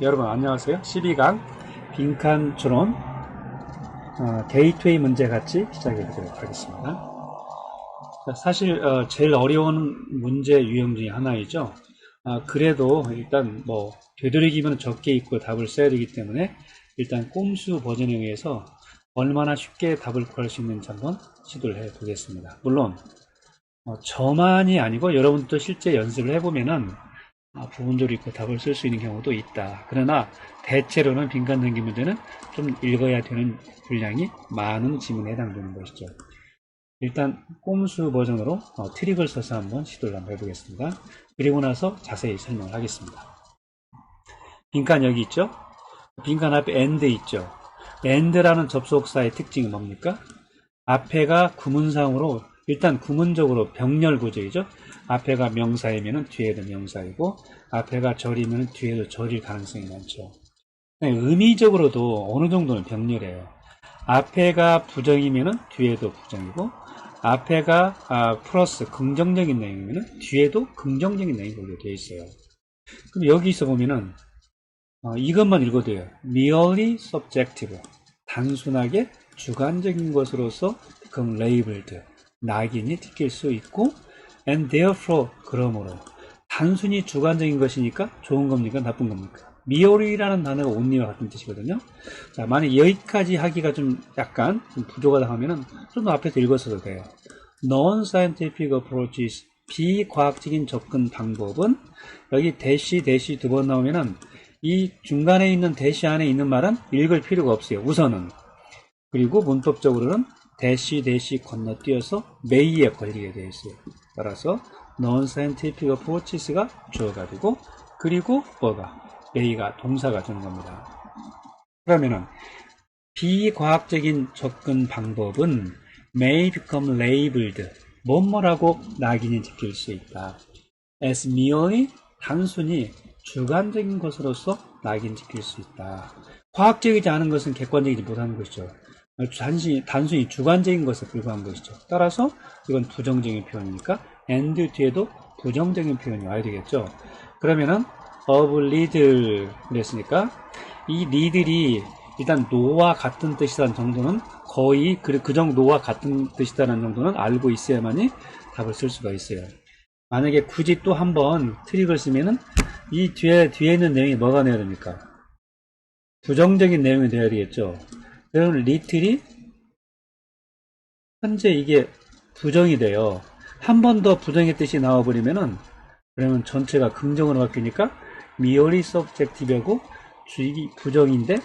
여러분 안녕하세요. 12강 빈칸 추론 게이트웨이 문제 같이 시작해 보도록 하겠습니다. 사실 제일 어려운 문제 유형 중에 하나이죠. 그래도 일단 되도록이면 적게 있고 답을 써야 되기 때문에 일단 꼼수 버전에 의해서 얼마나 쉽게 답을 구할 수 있는지 한번 시도를 해 보겠습니다. 물론 저만이 아니고 여러분도 실제 연습을 해보면은 부분적으로 있고 답을 쓸 수 있는 경우도 있다. 그러나 대체로는 빈칸 등기 문제는 좀 읽어야 되는 분량이 많은 지문에 해당되는 것이죠. 일단 꼼수 버전으로 트릭을 써서 한번 시도를 한번 해보겠습니다. 그리고 나서 자세히 설명을 하겠습니다. 빈칸 여기 있죠? 빈칸 앞에 and 있죠? and라는 접속사의 특징은 뭡니까? 앞에가 구문상으로 일단 구문적으로 병렬 구조이죠. 앞에가 명사이면 뒤에도 명사이고 앞에가 절이면 뒤에도 절일 가능성이 많죠. 의미적으로도 어느 정도는 병렬해요. 앞에가 부정이면 뒤에도 부정이고 앞에가 플러스 긍정적인 내용이면 뒤에도 긍정적인 내용이 걸려 되어 있어요. 그럼 여기서 보면은 이것만 읽어도 돼요. merely subjective, 단순하게 주관적인 것으로서 become labeled, 낙인이 찍힐 수 있고 and therefore, 그러므로 단순히 주관적인 것이니까 좋은 겁니까 나쁜 겁니까? merely라는 단어가 only와 같은 뜻이거든요. 자, 만약 여기까지 하기가 좀 약간 좀 부족하다 하면은 좀 더 앞에서 읽었어도 돼요. non-scientific approaches, 비과학적인 접근 방법은 여기 대시 두 번 나오면은 이 중간에 있는 대시 안에 있는 말은 읽을 필요가 없어요. 우선은. 그리고 문법적으로는 대시 건너뛰어서 may에 걸리게 되어 있어요. 따라서 non-scientific approaches가 주어가 되고 그리고 뭐가 may가 동사가 되는 겁니다. 그러면은 비과학적인 접근 방법은 may become labeled, 뭐뭐라고 낙인이 찍힐 수 있다. as merely, 단순히 주관적인 것으로서 낙인 찍힐 수 있다. 과학적이지 않은 것은 객관적이지 못하는 것이죠. 단순히 주관적인 것에 불과한 것이죠. 따라서 이건 부정적인 표현이니까 and 뒤에도 부정적인 표현이 와야 되겠죠. 그러면은 of lead 그랬으니까 이 lead들이 일단 no와 같은 뜻이라는 정도는 거의 그 정도 no와 같은 뜻이라는 정도는 알고 있어야만이 답을 쓸 수가 있어요. 만약에 굳이 또 한번 트릭을 쓰면은 이 뒤에 있는 내용이 뭐가 되어야 됩니까? 부정적인 내용이 되어야 되겠죠. 그러면 리틀이 현재 이게 부정이 돼요. 한 번 더 부정의 뜻이 나와버리면은 그러면 전체가 긍정으로 바뀌니까 merely subjective하고 주익이 부정인데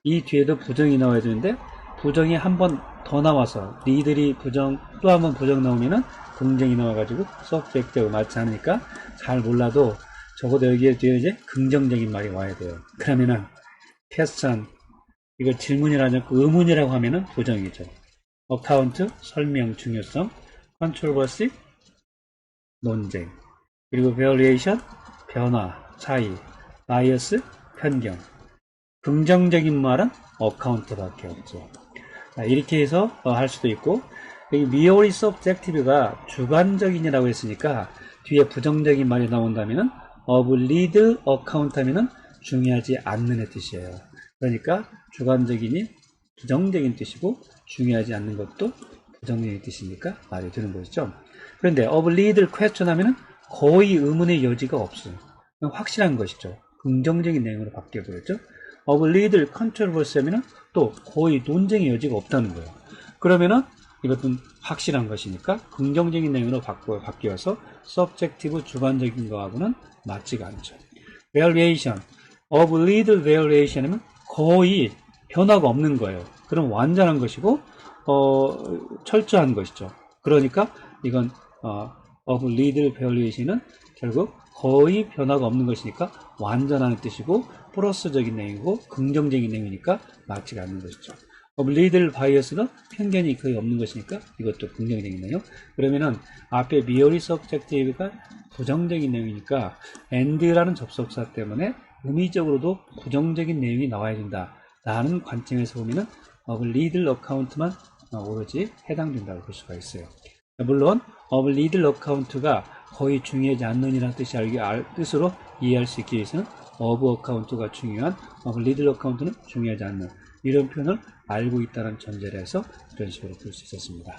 이 뒤에도 부정이 나와야 되는데 부정이 한 번 더 나와서 니들이 부정 또 한 번 부정 나오면은 긍정이 나와가지고 subject하고 맞지 않으니까 잘 몰라도 적어도 여기에 뒤에 이제 긍정적인 말이 와야 돼요. 그러면은 question, 이걸 질문이라고 하지 의문이라고 하면은 부정이죠. account, 설명, 중요성, controversy, 논쟁, 그리고 variation, 변화, 차이, bias, 편견. 긍정적인 말은 account밖에 없죠. 이렇게 해서 할 수도 있고, 여기 merely subjective가 주관적인이라고 했으니까 뒤에 부정적인 말이 나온다면은 of lead account 하면은 중요하지 않는 뜻이에요. 그러니까 주관적인이 부정적인 뜻이고 중요하지 않는 것도 부정적인 뜻이니까 말이 되는 것이죠. 그런데 of lead question 하면은 거의 의문의 여지가 없어요. 확실한 것이죠. 긍정적인 내용으로 바뀌어버렸죠. of lead controversy 하면은 또 거의 논쟁의 여지가 없다는 거예요. 그러면은 이것은 확실한 것이니까 긍정적인 내용으로 바뀌어서 subjective 주관적인 거하고는 맞지가 않죠. variation, of lead variation 하면 거의 변화가 없는 거예요. 그럼 완전한 것이고 철저한 것이죠. 그러니까 이건 of lead variation은 결국 거의 변화가 없는 것이니까 완전한 뜻이고 플러스적인 내용이고 긍정적인 내용이니까 맞지가 않는 것이죠. of lead bias는 편견이 거의 없는 것이니까 이것도 긍정적인 내용. 그러면은 앞에 merely subjective가 부정적인 내용이니까 and라는 접속사 때문에 의미적으로도 부정적인 내용이 나와야 된다 라는 관점에서 보면은 of lead account만 오로지 해당된다고 볼 수가 있어요. 물론 of lead account가 거의 중요하지 않는 이라는 뜻으로 이해할 수 있기 위해서는 of account가 중요한 of lead account는 중요하지 않는 이런 표현을 알고 있다는 전제를 해서 이런 식으로 볼 수 있었습니다.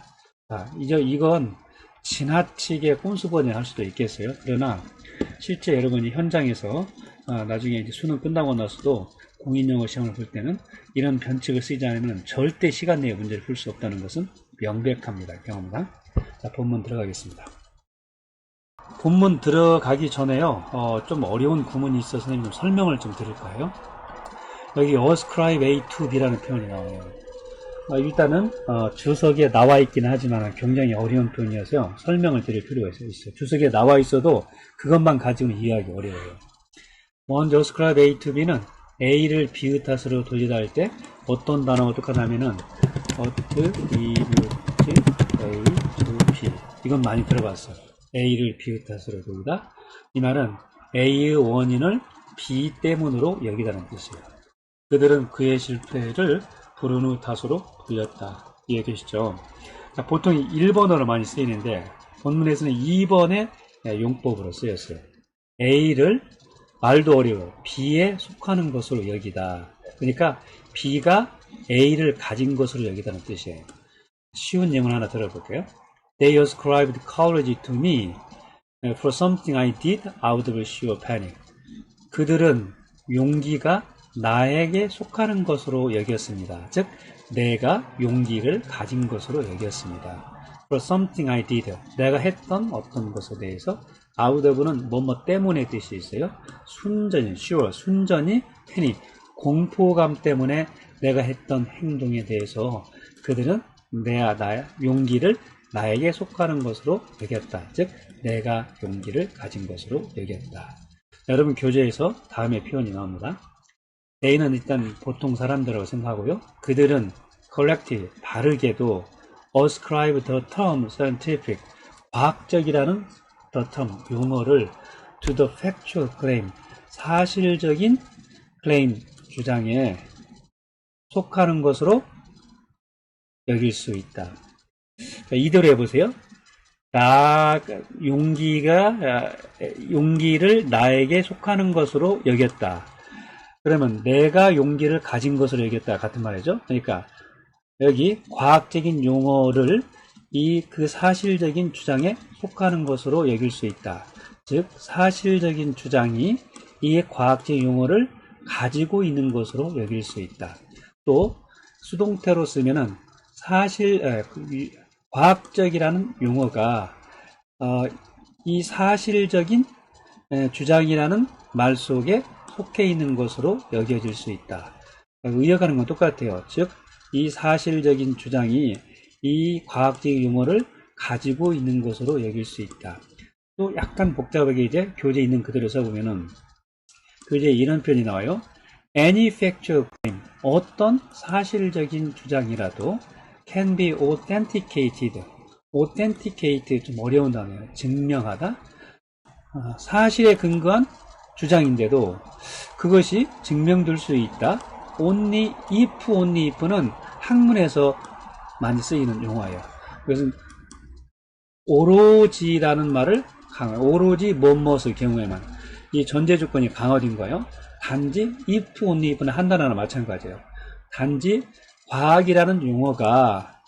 자, 이제 이건 지나치게 꼼수 번역할 수도 있겠어요. 그러나 실제 여러분이 현장에서 나중에 이제 수능 끝나고 나서도 공인영어 시험을 볼 때는 이런 변칙을 쓰지 않으면 절대 시간 내에 문제를 풀 수 없다는 것은 명백합니다. 경험상. 자, 본문 들어가겠습니다. 본문 들어가기 전에요. 좀 어려운 구문이 있어서 선생님 좀 설명을 좀 드릴까요? 여기 ascribe A to B라는 표현이 나와요. 일단은 주석에 나와 있긴 하지만 굉장히 어려운 표현이어서 설명을 드릴 필요가 있어요. 주석에 나와 있어도 그것만 가지고는 이해하기 어려워요. 먼저 ascribe A to B는 A를 B의 탓으로 돌리다 할 때 어떤 단어가 똑같냐면은 attribute A to B 이건 많이 들어봤어요. A를 B의 탓으로 돌리다 이 말은 A의 원인을 B 때문으로 여기다는 뜻이에요. 그들은 그의 실패를 불운의 탓으로 돌렸다. 이해되시죠? 자, 보통 1번어로 많이 쓰이는데 본문에서는 2번의 용법으로 쓰였어요. A를 말도 어려워요. B에 속하는 것으로 여기다. 그러니까 B가 A를 가진 것으로 여기다는 뜻이에요. 쉬운 예문 하나 들어볼게요. They ascribed courage to me for something I did out of sheer panic. 그들은 용기가 나에게 속하는 것으로 여겼습니다. 즉, 내가 용기를 가진 것으로 여겼습니다. For something I did. 내가 했던 어떤 것에 대해서 out of는 뭐뭐 때문에 뜻이 있어요. 순전히, sure, 순전히 panic, 공포감 때문에 내가 했던 행동에 대해서 그들은 용기를 나에게 속하는 것으로 여겼다. 즉, 내가 용기를 가진 것으로 여겼다. 여러분 교재에서 다음에 표현이 나옵니다. A는 일단 보통 사람들이라고 생각하고요. 그들은 collective, 바르게도 ascribe the term scientific, 과학적이라는 the term, 용어를 to the factual claim, 사실적인 claim, 주장에 속하는 것으로 여길 수 있다. 자, 이대로 해보세요. 용기를 나에게 속하는 것으로 여겼다. 그러면 내가 용기를 가진 것으로 여겼다 같은 말이죠. 그러니까 여기 과학적인 용어를 그 사실적인 주장에 속하는 것으로 여길 수 있다. 즉 사실적인 주장이 이 과학적인 용어를 가지고 있는 것으로 여길 수 있다. 또 수동태로 쓰면은 과학적이라는 용어가 이 사실적인 주장이라는 말 속에 속해 있는 것으로 여겨질 수 있다. 의역하는 건 똑같아요. 즉, 이 사실적인 주장이 이 과학적인 용어를 가지고 있는 것으로 여길 수 있다. 또 약간 복잡하게 이제 교재에 있는 그대로 써보면은 교재에 이런 표현이 나와요. Any factual claim, 어떤 사실적인 주장이라도 can be authenticated. authenticate 좀 어려운 단어예요. 증명하다. 사실에 근거한 주장인데도 그것이 증명될 수 있다. only if는 학문에서 많이 쓰이는 용어예요. 그것은 오로지라는 말을 오로지 무엇의 경우에만 이 전제 조건이 강화된 거예요. 단지 if, only if는 한 단어나 마찬가지예요. 단지 과학이라는 용어가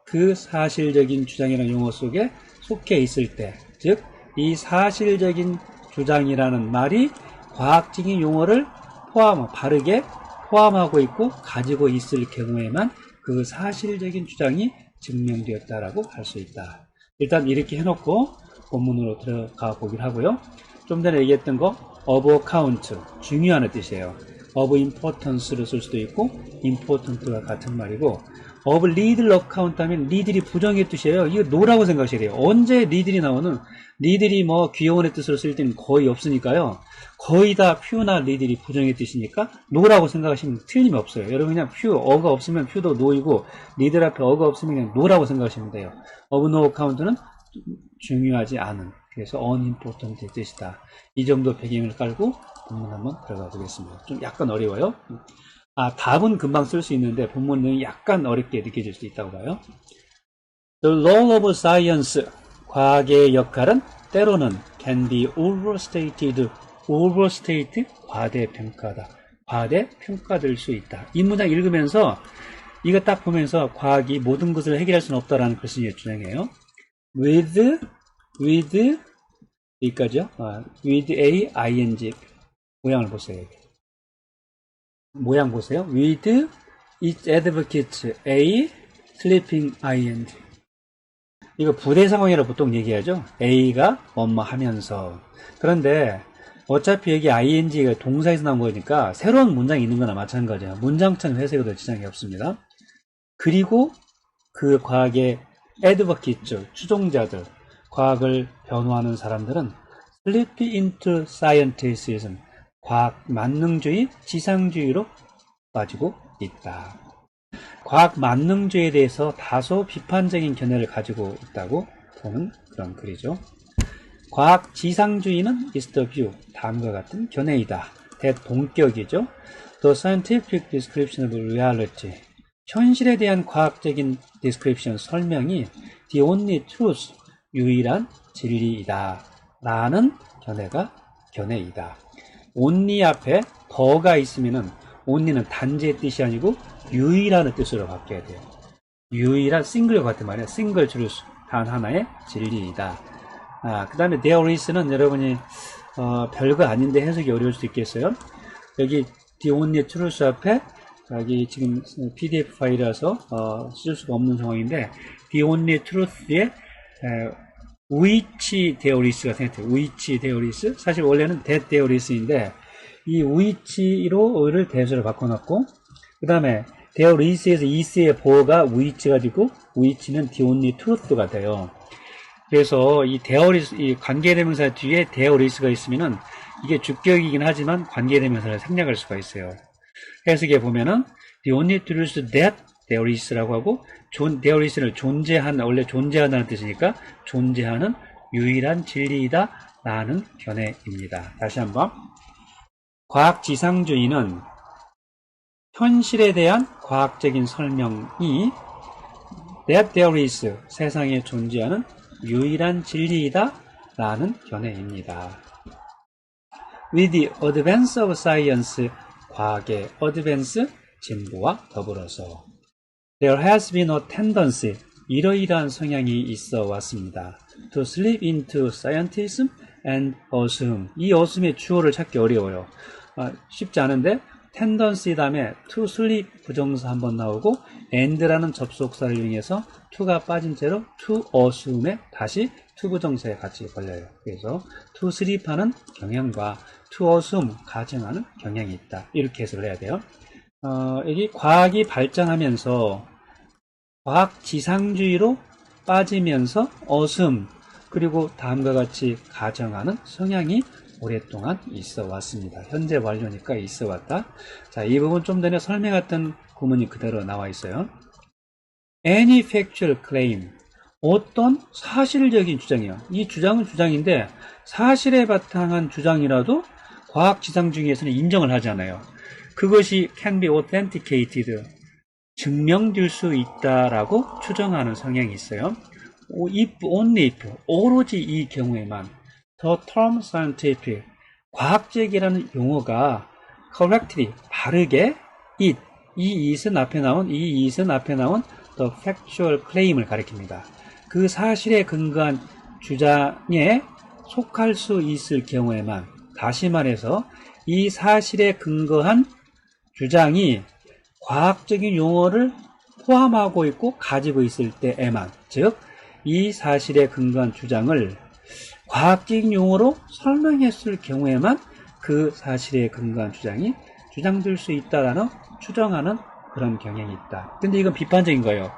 그 사실적인 주장이라는 용어 속에 속해 있을 때, 즉 이 사실적인 주장이라는 말이 과학적인 용어를 바르게 포함하고 있고 가지고 있을 경우에만 그 사실적인 주장이 증명되었다라고 할 수 있다. 일단 이렇게 해놓고 본문으로 들어가 보기를 하고요. 좀 전에 얘기했던 거 of account, 중요한 뜻이에요. of importance를 쓸 수도 있고 important가 같은 말이고 of lead account 하면 lead이 부정의 뜻이에요. 이거 no라고 생각하셔야 돼요. 언제 lead이 나오는 lead이 뭐 귀여운의 뜻으로 쓸 때는 거의 없으니까요. 거의 다 few나 lead이 부정의 뜻이니까 no라고 생각하시면 틀림이 없어요. 여러분 그냥 few, 어가 없으면 few도 no이고 lead 앞에 어가 없으면 그냥 no라고 생각하시면 돼요. of no account는 중요하지 않은, 그래서 unimportant의 뜻이다. 이 정도 배경을 깔고 본문 한번 들어가 보겠습니다. 좀 약간 어려워요. 답은 금방 쓸 수 있는데 본문은 약간 어렵게 느껴질 수 있다고 봐요. The role of science, 과학의 역할은 때로는 can be overstated, overstate, 과대평가다. 과대평가될 수 있다. 이 문장 읽으면서 이거 딱 보면서 과학이 모든 것을 해결할 수는 없다라는 것을 주장해요. with 여기까지요. with a ing 모양을 보세요. 모양 보세요. with its advocates a sleeping ing. 이거 부대 상황이라고 보통 얘기하죠. A가 뭐뭐 하면서. 그런데 어차피 여기 ing가 동사에서 나온 거니까 새로운 문장이 있는 거나 마찬가지예요. 문장창 해석에도 지장이 없습니다. 그리고 그 과학의 advocates, 추종자들, 과학을 변호하는 사람들은 slip into scientism, 과학 만능주의, 지상주의로 빠지고 있다. 과학 만능주의에 대해서 다소 비판적인 견해를 가지고 있다고 보는 그런 글이죠. 과학 지상주의는 is the view, 다음과 같은 견해이다. 대동격이죠. The scientific description of reality, 현실에 대한 과학적인 description, 설명이 the only truth, 유일한 진리이다 라는 견해이다. only 앞에 더가 있으면은 only는 단지의 뜻이 아니고 유일한 뜻으로 바뀌어야 돼요. 유일한 싱글과 같은 말이에요. 싱글 truth, 단 하나의 진리이다. 그 다음에 there is는 여러분이 별거 아닌데 해석이 어려울 수도 있겠어요. 여기 the only truth 앞에 여기 지금 PDF 파일이라서 쓸 수가 없는 상황인데 the only truth에 which there is가 생겼어요. which there is, 사실 원래는 that there is인데 이 which로를 대수로 바꿔놨고 그 다음에 there is에서 is의 보어가 which가 되고 which는 the only truth가 돼요. 그래서 이 there is, 이 관계대명사 뒤에 there is가 있으면은 이게 주격이긴 하지만 관계대명사를 생략할 수가 있어요. 해석에 보면은 the only truth that there is라고 하고 there is를 원래 존재한다는 뜻이니까 존재하는 유일한 진리이다 라는 견해입니다. 다시 한번, 과학지상주의는 현실에 대한 과학적인 설명이 that there is, 세상에 존재하는 유일한 진리이다 라는 견해입니다. With the advance of science, 과학의 advance, 진보와 더불어서 there has been a tendency, 이러이러한 성향이 있어 왔습니다. to slip into scientism and assume, 이 assume의 주어를 찾기 어려워요. 쉽지 않은데 tendency 다음에 to slip 부정사 한번 나오고 and라는 접속사를 이용해서 to가 빠진 채로 to assume에 다시 to 부정사에 같이 걸려요. 그래서 to slip 하는 경향과 to assume 가정하는 경향이 있다. 이렇게 해석을 해야 돼요. 여기 과학이 발전하면서 과학 지상주의로 빠지면서 assume 그리고 다음과 같이 가정하는 성향이 오랫동안 있어 왔습니다. 현재 완료니까 있어 왔다. 자, 이 부분 좀 전에 설명했던 구문이 그대로 나와 있어요. Any factual claim, 어떤 사실적인 주장이요. 이 주장은 주장인데 사실에 바탕한 주장이라도 과학 지상주의에서는 인정을 하지 않아요. 그것이 can be authenticated, 증명될 수 있다라고 추정하는 성향이 있어요. if, only if, 오로지 이 경우에만 the term scientific, 과학적이라는 용어가 correctly, 바르게 it, 이 it은 앞에 나온 the factual claim을 가리킵니다. 그 사실에 근거한 주장에 속할 수 있을 경우에만, 다시 말해서 이 사실에 근거한 주장이 과학적인 용어를 포함하고 있고 가지고 있을 때에만, 즉 이 사실에 근거한 주장을 과학적인 용어로 설명했을 경우에만 그 사실에 근거한 주장이 주장될 수 있다라는 추정하는 그런 경향이 있다. 근데 이건 비판적인 거예요.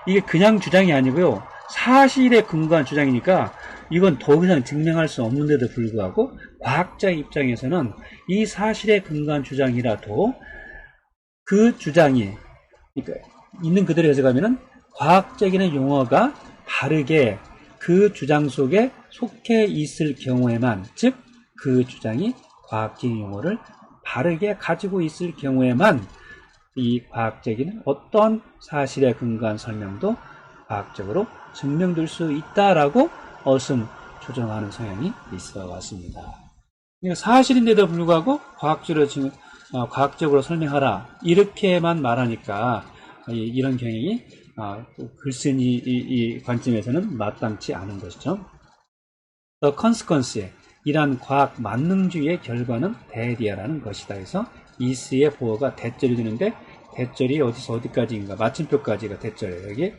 이게 그냥 주장이 아니고요. 사실에 근거한 주장이니까 이건 더 이상 증명할 수 없는데도 불구하고 과학자 입장에서는 이 사실에 근거한 주장이라도 그 주장이, 그러니까 있는 그대로 해석하면은 과학적인 용어가 바르게 그 주장 속에 속해 있을 경우에만, 즉 그 주장이 과학적인 용어를 바르게 가지고 있을 경우에만 이 과학적인 어떤 사실에 근거한 설명도 과학적으로 증명될 수 있다라고 추정하는 성향이 있어 왔습니다. 그러니까 사실인데도 불구하고 과학적으로 설명하라 이렇게만 말하니까 이런 경향이 글쓴이 이 관점에서는 마땅치 않은 것이죠. The consequence, 이러한 과학 만능주의의 결과는 대리아라는 것이다. 그래서 is의 보어가 대절이 되는데 대절이 어디서 어디까지인가, 마침표까지가 대절이에요.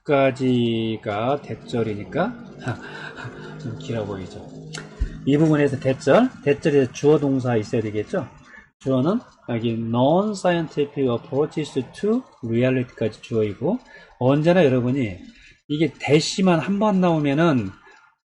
여기까지가 대절이니까 좀 길어 보이죠. 이 부분에서 대절에서 주어 동사 있어야 되겠죠. 주어는 여기 non-scientific approaches to reality까지 주어이고, 언제나 여러분이 이게 대시만 한 번 나오면은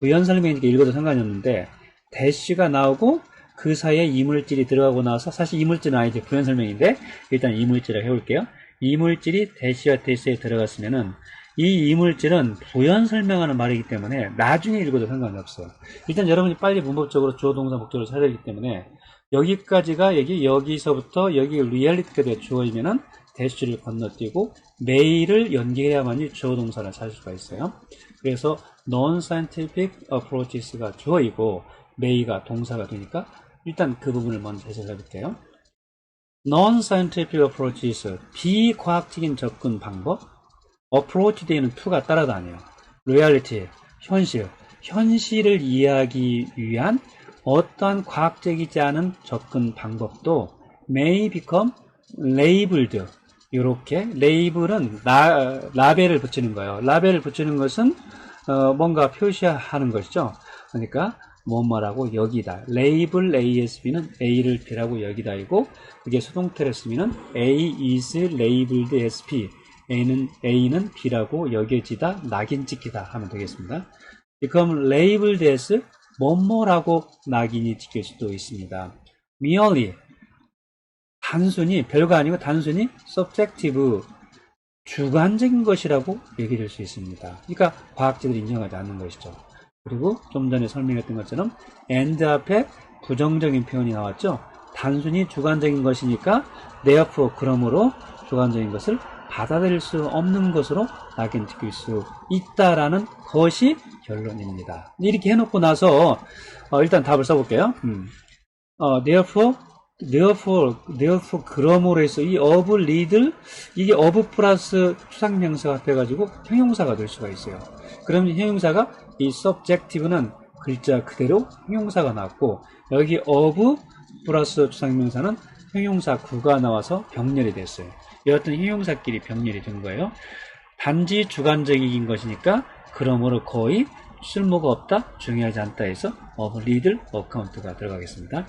부연 설명이니까 읽어도 상관이 없는데, 대시가 나오고 그 사이에 이물질이 들어가고 나서, 사실 이물질은 아니죠. 부연 설명인데 일단 이물질을 해볼게요. 이물질이 대시와 대시에 들어갔으면은 이 이물질은 부연 설명하는 말이기 때문에 나중에 읽어도 상관이 없어요. 일단 여러분이 빨리 문법적으로 주어 동사 목적으로 찾아야 되기 때문에 여기까지가 여기서부터 여기 리얼리티가 되어 주어지면은 대시를 건너뛰고 메이를 연계해야만이 주어 동사를 찾을 수가 있어요. 그래서 non-scientific approaches가 주어이고 may가 동사가 되니까 일단 그 부분을 먼저 해석해 볼게요. non-scientific approaches, 비과학적인 접근 방법. approach 뒤에는 to가 따라다녀요. reality, 현실을 이해하기 위한 어떠한 과학적이지 않은 접근 방법도 may become labeled. 이렇게 레이블은 라벨을 붙이는 거예요. 라벨을 붙이는 것은 뭔가 표시하는 것이죠. 그러니까 뭐뭐라고 여기다. 레이블 ASB는 A를 B라고 여기다이고, 그게 수동태를 쓰면은 A is labeled as B. A는 B라고 여겨지다, 낙인 찍히다 하면 되겠습니다. become labeled as 뭐뭐라고 낙인이 찍힐 수도 있습니다. merely, 단순히, 별거 아니고 단순히 subjective, 주관적인 것이라고 얘기될 수 있습니다. 그러니까 과학자들이 인정하지 않는 것이죠. 그리고 좀 전에 설명했던 것처럼 and 앞에 부정적인 표현이 나왔죠. 단순히 주관적인 것이니까 therefore, 그러므로 주관적인 것을 받아들일 수 없는 것으로 낙인 찍힐 수 있다라는 것이 결론입니다. 이렇게 해놓고 나서 일단 답을 써볼게요. therefore 그러므로 해서 이 of lead, 이게 of 플러스 추상명사가 합해가지고 형용사가 될 수가 있어요. 그러면 형용사가 이 subjective는 글자 그대로 형용사가 나왔고, 여기 of 플러스 추상명사는 형용사 구가 나와서 병렬이 됐어요. 여하튼 형용사끼리 병렬이 된 거예요. 단지 주관적인 것이니까 그러므로 거의 쓸모가 없다, 중요하지 않다 해서 of lead account가 들어가겠습니다.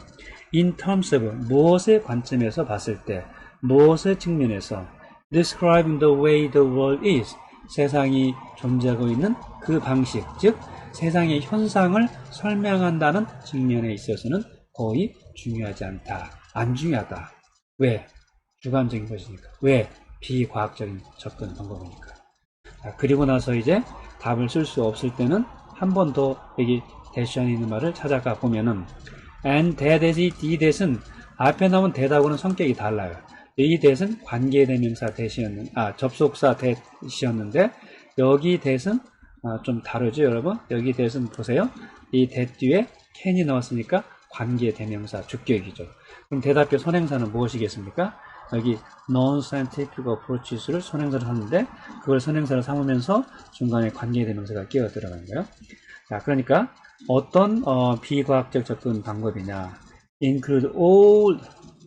In terms of, 무엇의 관점에서 봤을 때, 무엇의 측면에서, describing the way the world is, 세상이 존재하고 있는 그 방식, 즉 세상의 현상을 설명한다는 측면에 있어서는 거의 중요하지 않다, 안 중요하다. 왜? 주관적인 것이니까. 왜? 비과학적인 접근 방법이니까. 그리고 나서 이제 답을 쓸 수 없을 때는 한 번 더 여기 대시 안에 있는 말을 찾아가 보면은 and that이 the that은 앞에 나온 that하고는 성격이 달라요. 이 that은 관계대명사 that이었는, 접속사 that이었는데 여기 that은 좀 다르죠, 여러분? 여기 that은 보세요. 이 that 뒤에 can이 나왔으니까 관계대명사 주격이죠. 그럼 대답표 선행사는 무엇이겠습니까? 여기 non-scientific approaches를 선행사를 하는데 그걸 선행사를 삼으면서 중간에 관계대명사가 끼어 들어가는 거예요. 자, 그러니까 어떤 비과학적 접근 방법이냐? include all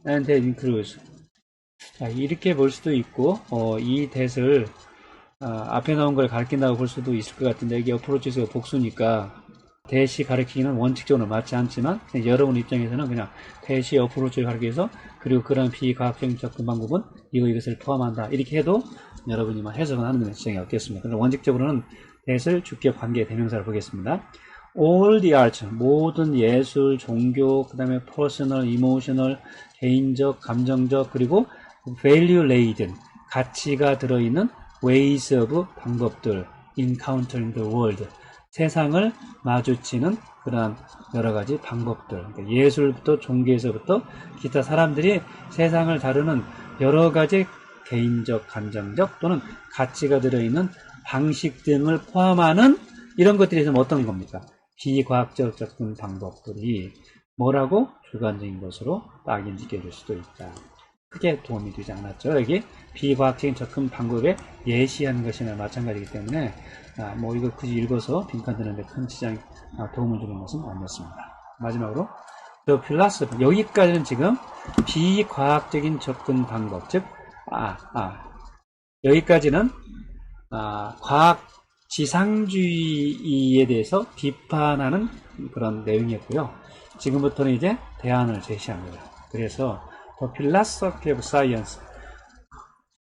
and that includes. 자, 이렇게 볼 수도 있고 이 that을 앞에 나온 걸 가르친다고 볼 수도 있을 것 같은데, 이게 approaches가 복수니까 that이 가르치기는 원칙적으로 맞지 않지만 여러분 입장에서는 그냥 that이 approach를 가르쳐서 그리고 그런 비과학적인 접근 방법은 이것을 포함한다, 이렇게 해도 여러분이 해석을 하는 입장이 어떻겠습니까? 그래서 원칙적으로는 that을 주격 관계 대명사를 보겠습니다. All the arts, 모든 예술, 종교, 그 다음에 personal, emotional, 개인적, 감정적, 그리고 value laden, 가치가 들어있는 ways of, 방법들, encountering the world, 세상을 마주치는 그러한 여러 가지 방법들, 그러니까 예술부터 종교에서부터 기타 사람들이 세상을 다루는 여러 가지 개인적, 감정적 또는 가치가 들어있는 방식 등을 포함하는 이런 것들이 좀 어떤 겁니까? 비과학적 접근 방법들이 뭐라고? 주관적인 것으로 딱 인식해 줄 수도 있다. 크게 도움이 되지 않았죠. 여기 비과학적인 접근 방법에 예시하는 것이나 마찬가지이기 때문에 뭐 이거 굳이 읽어서 빈칸 드는데 큰 지장 도움을 주는 것은 아니었습니다. 마지막으로 The philosophy, 여기까지는 지금 비과학적인 접근 방법, 즉 여기까지는 과학 지상주의에 대해서 비판하는 그런 내용이었고요. 지금부터는 이제 대안을 제시합니다. 그래서 The philosophy of science,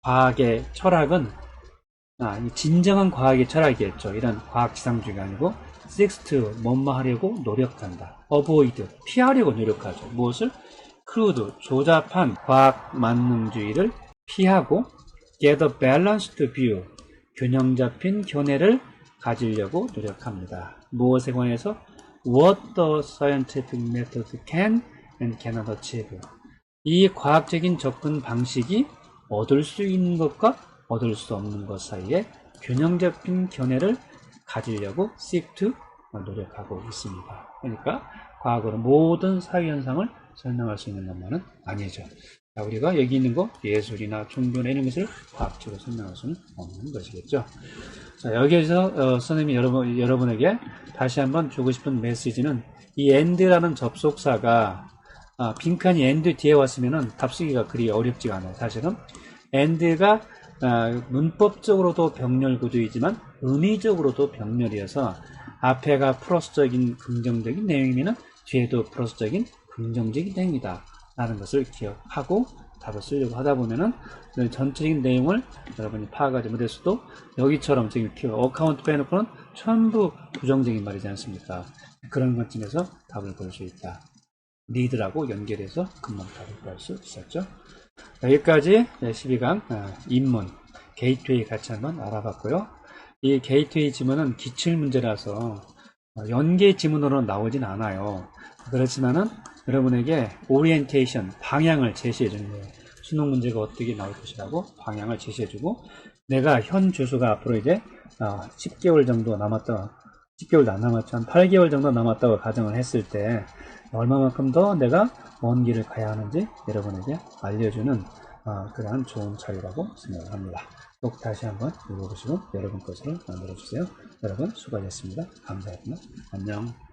과학의 철학은 진정한 과학의 철학이겠죠. 이런 과학 지상주의가 아니고 seeks to, 뭐뭐 하려고 노력한다. avoid, 피하려고 노력하죠. 무엇을? crude, 조잡한 과학 만능주의를 피하고 get a balanced view, 균형 잡힌 견해를 가지려고 노력합니다. 무엇에 관해서? What the scientific method can and cannot achieve. 이 과학적인 접근 방식이 얻을 수 있는 것과 얻을 수 없는 것 사이에 균형 잡힌 견해를 가지려고 seek to 노력하고 있습니다. 그러니까 과학으로 모든 사회현상을 설명할 수 있는 것만은 아니죠. 자, 우리가 여기 있는 거 예술이나 종교나 이런 것을 과학적으로 설명할 수는 없는 것이겠죠. 자, 여기에서 선생님이 여러분에게 다시 한번 주고 싶은 메시지는 이 and라는 접속사가 빈칸이 and 뒤에 왔으면은 답쓰기가 그리 어렵지가 않아요. 사실은 and가 문법적으로도 병렬 구조이지만 의미적으로도 병렬이어서 앞에가 플러스적인 긍정적인 내용이면 뒤에도 플러스적인 긍정적인 내용이다 라는 것을 기억하고 답을 쓰려고 하다 보면은 전체적인 내용을 여러분이 파악하지 못했어도 여기처럼 지금 어카운트 빼놓고는 전부 부정적인 말이지 않습니까? 그런 것쯤에서 답을 볼 수 있다. 리드라고 연결해서 금방 답을 구할 수 있었죠. 여기까지 12강 입문 게이트웨이 같이 한번 알아봤고요. 이 게이트웨이 지문은 기출문제라서 연계 지문으로는 나오진 않아요. 그렇지만은 여러분에게 오리엔테이션, 방향을 제시해 주는 거예요. 수능 문제가 어떻게 나올 것이라고 방향을 제시해 주고, 내가 현 주수가 앞으로 이제 10개월 정도 남았다, 10개월도 안 남았죠. 한 8개월 정도 남았다고 가정을 했을 때 얼마만큼 더 내가 먼 길을 가야 하는지 여러분에게 알려주는 그러한 좋은 자료라고 생각을 합니다. 꼭 다시 한번 읽어보시고 여러분 것으로 만들어주세요. 여러분 수고하셨습니다. 감사합니다. 안녕.